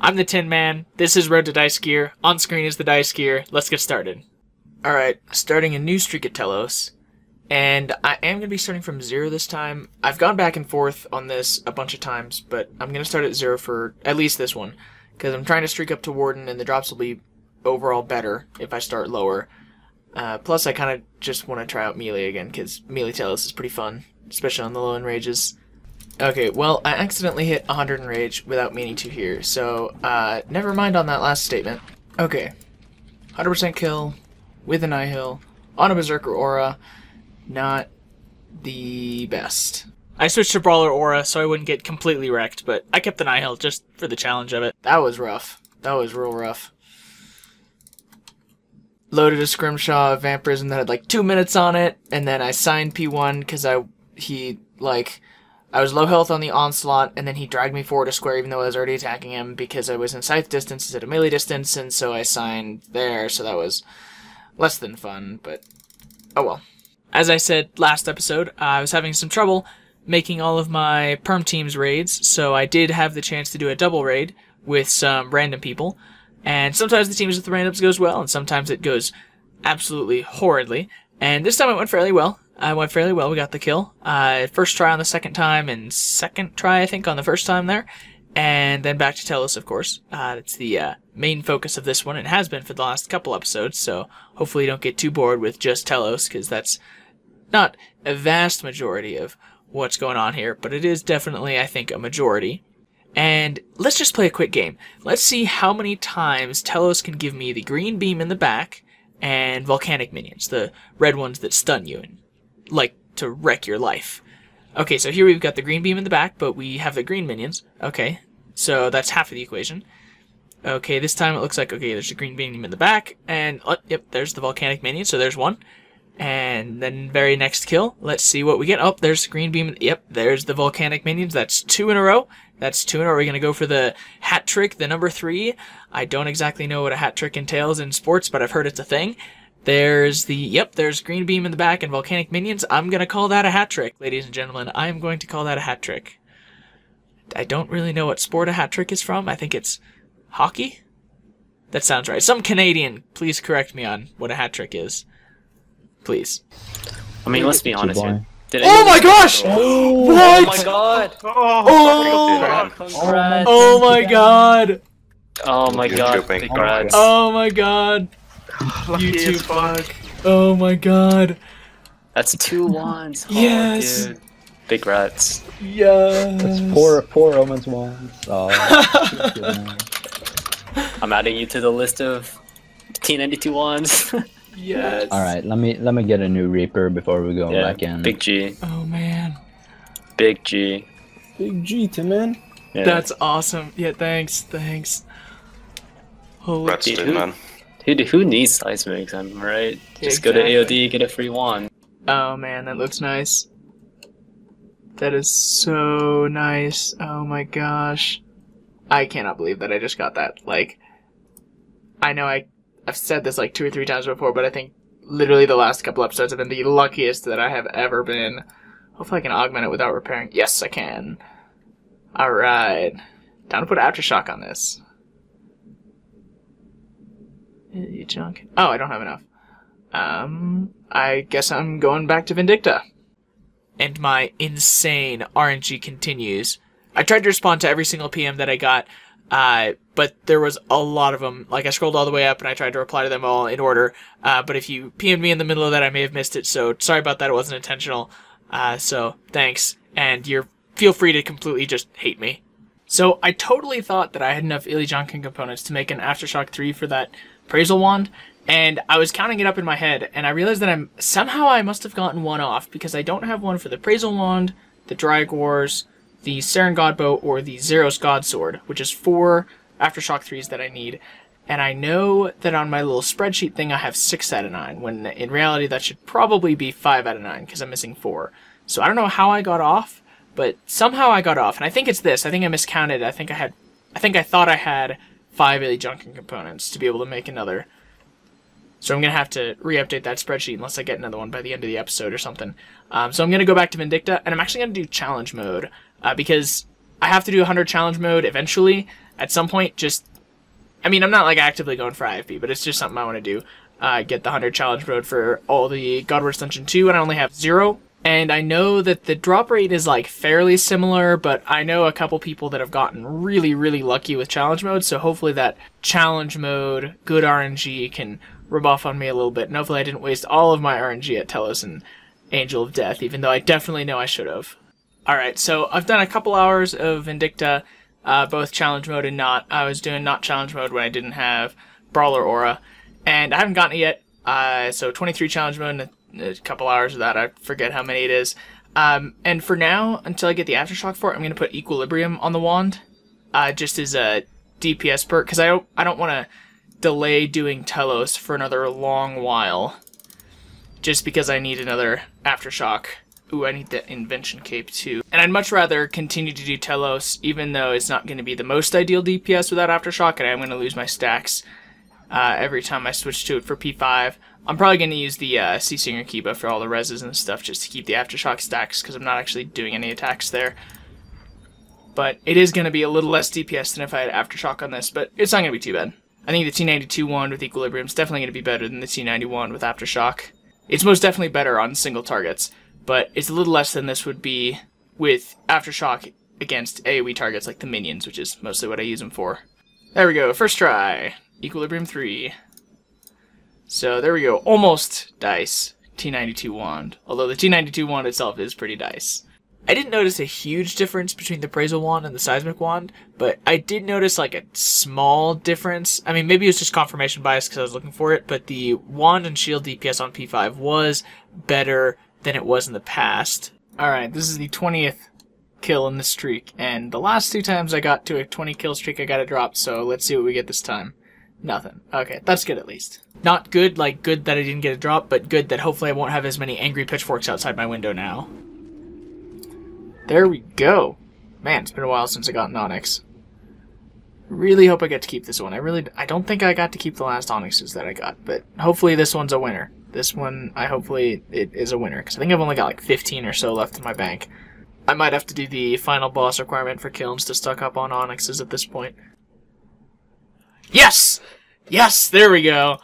I'm the Tin Man. This is Road to Dice Gear. On screen is the Dice Gear. Let's get started. Alright, starting a new streak at Telos. And I am going to be starting from 0 this time. I've gone back and forth on this a bunch of times, but I'm going to start at 0 for at least this one. Because I'm trying to streak up to Warden, and the drops will be overall better if I start lower. Plus, I kind of just want to try out melee again, because melee Telos is pretty fun, especially on the low end rages. Okay, well, I accidentally hit 100 in rage without meaning to here, so never mind on that last statement. Okay, 100% kill with an Nihil on a Berserker Aura. Not the best. I switched to Brawler Aura so I wouldn't get completely wrecked, but I kept the Nihil just for the challenge of it. That was rough. That was real rough. Loaded a Scrimshaw Vampirism that had like 2 minutes on it, and then I signed P1 because I was low health on the Onslaught, and then he dragged me forward a square even though I was already attacking him because I was in scythe distance instead of melee distance, and so I signed there, so that was less than fun, but oh well. As I said last episode, I was having some trouble making all of my Perm Teams raids, so I did have the chance to do a double raid with some random people, and sometimes the teams with the randoms goes well, and sometimes it goes absolutely horridly, and this time it went fairly well. We got the kill. First try on the second time, and second try, I think, on the first time there, and then back to Telos, of course. It's the main focus of this one, and has been for the last couple episodes, so hopefully you don't get too bored with just Telos, because that's not a vast majority of what's going on here, but it is definitely, I think, a majority. And let's just play a quick game. Let's see how many times Telos can give me the green beam in the back and volcanic minions, the red ones that stun you and like to wreck your life. Okay, so here we've got the green beam in the back, but we have the green minions. Okay, so that's half of the equation. Okay, this time it looks like, okay, there's a green beam in the back, and, oh, yep, there's the volcanic minion, so there's one. And then very next kill, let's see what we get. Oh, there's the green beam. Yep, there's the volcanic minions. That's 2 in a row. That's 2 in a row. We're going to go for the hat trick, the number 3. I don't exactly know what a hat trick entails in sports, but I've heard it's a thing. There's the, yep, there's green beam in the back and volcanic minions. I'm going to call that a hat trick, ladies and gentlemen. I'm going to call that a hat trick. I don't really know what sport a hat trick is from. I think it's hockey? That sounds right. Some Canadian, please correct me on what a hat trick is. Please. I mean, let's be honest here. Oh my gosh! What? Oh my god! Oh! Congrats! Oh my god! Oh my god! Congrats! Oh my god! YouTube fuck! Oh my god! That's 2 wands! Yes! Oh, dude. Big rats. Yes! That's four Romans wands. Oh, I'm adding you to the list of T92 wands. Yes. All right, let me get a new Reaper before we go back in. Big G. Oh man. Big G. Big G, Tim man. Yeah. That's awesome. Yeah, thanks. Holy Rats dude, do, man. Dude, who needs seismics? I'm right. Just go to AOD, get a free wand. Oh man, that looks nice. That is so nice. Oh my gosh. I cannot believe that I just got that. Like, I know I've said this like 2 or 3 times before, but I think literally the last couple episodes have been the luckiest that I have ever been. Hopefully I can augment it without repairing. Yes, I can. Alright. Time to put Aftershock on this. You junk. Oh, I don't have enough. I guess I'm going back to Vindicta. And my insane RNG continues. I tried to respond to every single PM that I got, but there was a lot of them. Like, I scrolled all the way up and I tried to reply to them all in order. But if you PM'd me in the middle of that, I may have missed it. So sorry about that. It wasn't intentional. So thanks. And feel free to completely just hate me. So I totally thought that I had enough Illy-Jonkin components to make an Aftershock 3 for that Appraisal Wand. And I was counting it up in my head, and I realized that somehow I must have gotten one off, because I don't have one for the Appraisal Wand, the Drag Wars, the Saren Godbow, or the Zeros Godsword, which is 4 Aftershock 3s that I need. And I know that on my little spreadsheet thing I have 6 out of 9, when in reality that should probably be 5 out of 9, because I'm missing 4. So I don't know how I got off, but somehow I got off, and I think it's this. I think I miscounted. I think I thought I had 5 Illy-Jonkin components to be able to make another. So I'm going to have to re-update that spreadsheet unless I get another one by the end of the episode or something. So I'm going to go back to Vindicta, and I'm actually going to do challenge mode, because I have to do 100 challenge mode eventually, at some point, just, I mean, I'm not like actively going for IFB, but it's just something I want to do. Get the 100 challenge mode for all the Godward Dungeon 2, and I only have 0. And I know that the drop rate is like fairly similar, but I know a couple people that have gotten really, really lucky with challenge mode, so hopefully that challenge mode, good RNG, can rub off on me a little bit, and hopefully I didn't waste all of my RNG at Telos and Angel of Death, even though I definitely know I should have. Alright, so I've done a couple hours of Vindicta, both challenge mode and not. I was doing not challenge mode when I didn't have Brawler Aura, and I haven't gotten it yet, so 23 challenge mode and a couple hours of that, I forget how many it is. And for now, until I get the Aftershock for it, I'm going to put Equilibrium on the wand, just as a DPS perk, because I don't want to delay doing Telos for another long while, just because I need another Aftershock. Ooh, I need the Invention Cape too. And I'd much rather continue to do Telos, even though it's not going to be the most ideal DPS without Aftershock, and I'm going to lose my stacks every time I switch to it for P5. I'm probably going to use the Seasinger Kiba for all the reses and stuff, just to keep the Aftershock stacks, because I'm not actually doing any attacks there. But it is going to be a little less DPS than if I had Aftershock on this, but it's not going to be too bad. I think the T92 wand with Equilibrium is definitely going to be better than the T90 wand with Aftershock. It's most definitely better on single targets, but it's a little less than this would be with Aftershock against AoE targets like the minions, which is mostly what I use them for. There we go, first try. Equilibrium 3. So there we go, almost dice T92 wand, although the T92 wand itself is pretty dice. I didn't notice a huge difference between the Appraisal wand and the Seismic wand, but I did notice like a small difference. I mean, maybe it was just confirmation bias because I was looking for it, but the wand and shield DPS on P5 was better than it was in the past. Alright, this is the 20th kill in the streak, and the last 2 times I got to a 20 kill streak I got it dropped, so let's see what we get this time. Nothing. Okay, that's good at least. Not good, like good that I didn't get a drop, but good that hopefully I won't have as many angry pitchforks outside my window now. There we go. Man, it's been a while since I got an Onyx. Really hope I get to keep this one. I don't think I got to keep the last Onyxes that I got, but hopefully this one's a winner. This one, hopefully it is a winner, because I think I've only got like 15 or so left in my bank. I might have to do the final boss requirement for kilns to stock up on Onyxes at this point. Yes! Yes, there we go.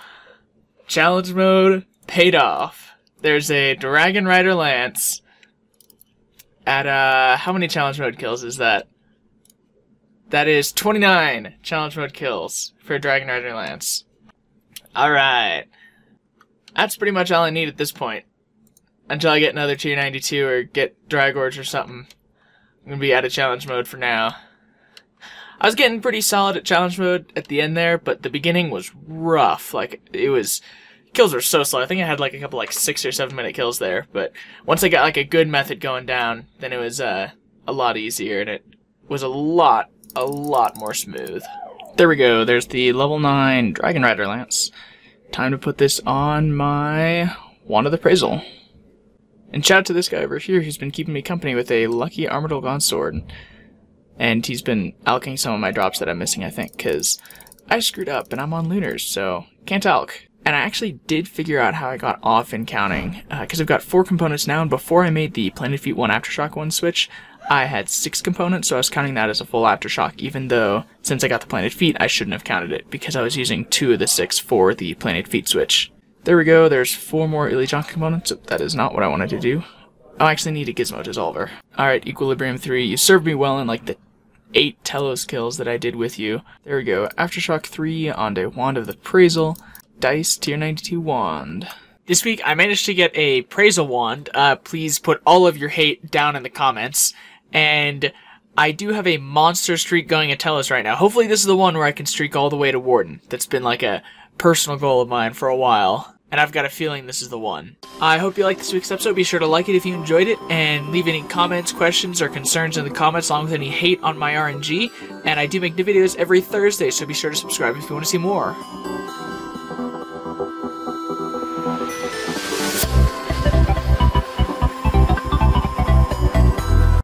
Challenge mode paid off. There's a Dragon Rider Lance at, how many challenge mode kills is that? That is 29 challenge mode kills for Dragon Rider Lance. Alright. That's pretty much all I need at this point. Until I get another tier 92 or get Dragorge or something. I'm gonna be out of challenge mode for now. I was getting pretty solid at challenge mode at the end there, but the beginning was rough. Like, kills were so slow. I think I had like a couple like 6 or 7 minute kills there, but once I got like a good method going down, then it was a lot easier, and it was a lot more smooth. There we go, there's the level 9 Dragon Rider Lance. Time to put this on my Wand of the Appraisal. And shout out to this guy over here who's been keeping me company with a lucky Armadyl Gaunt sword. And he's been alching some of my drops that I'm missing, I think, because I screwed up and I'm on Lunars, so can't alch. And I actually did figure out how I got off in counting, because I've got 4 components now, and before I made the Planet Feet 1 Aftershock 1 switch, I had 6 components, so I was counting that as a full Aftershock, even though, since I got the Planet Feet, I shouldn't have counted it, because I was using 2 of the 6 for the Planet Feet switch. There we go, there's 4 more Ilijanka components. That is not what I wanted to do. I actually need a Gizmo Dissolver. Alright, Equilibrium 3, you served me well in like the 8 Telos kills that I did with you. There we go, Aftershock 3 on a Wand of the Appraisal, Dice Tier 92 Wand. This week I managed to get a Appraisal Wand. Please put all of your hate down in the comments. And I do have a monster streak going at Telos right now. Hopefully this is the one where I can streak all the way to Warden. That's been like a personal goal of mine for a while, and I've got a feeling this is the one. I hope you liked this week's episode. Be sure to like it if you enjoyed it, and leave any comments, questions, or concerns in the comments, along with any hate on my RNG. And I do make new videos every Thursday, so be sure to subscribe if you want to see more.